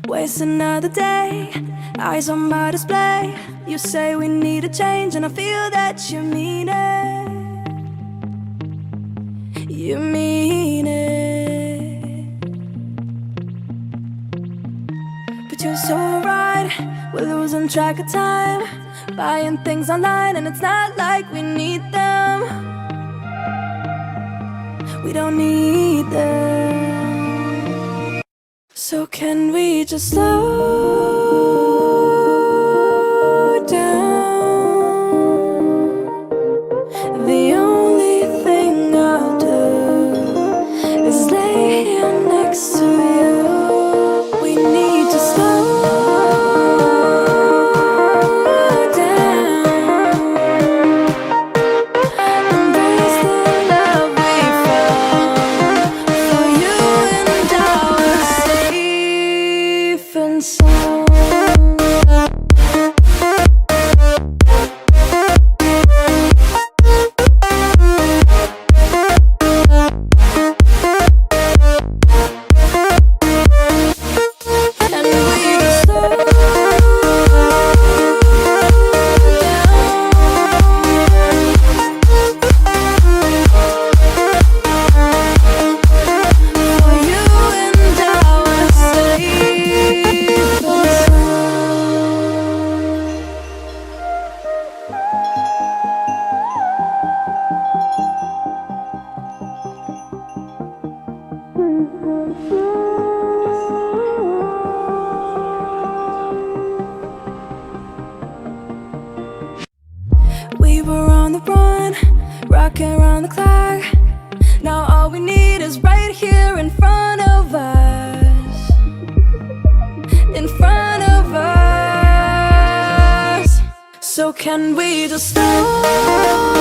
Waste another day, eyes on my display. You say we need a change, and I feel that you mean it. You mean it. But you're so right, we're losing track of time, buying things online, and it's not like we need them. We don't need them. So can we just slow down? The only thing I'll do is lay here next to you. We need to slow down, embrace the love we found. For you and I were safe and sound. We were on the run, rocking around the clock. Now all we need is right here in front of us. In front of us. So can we just slow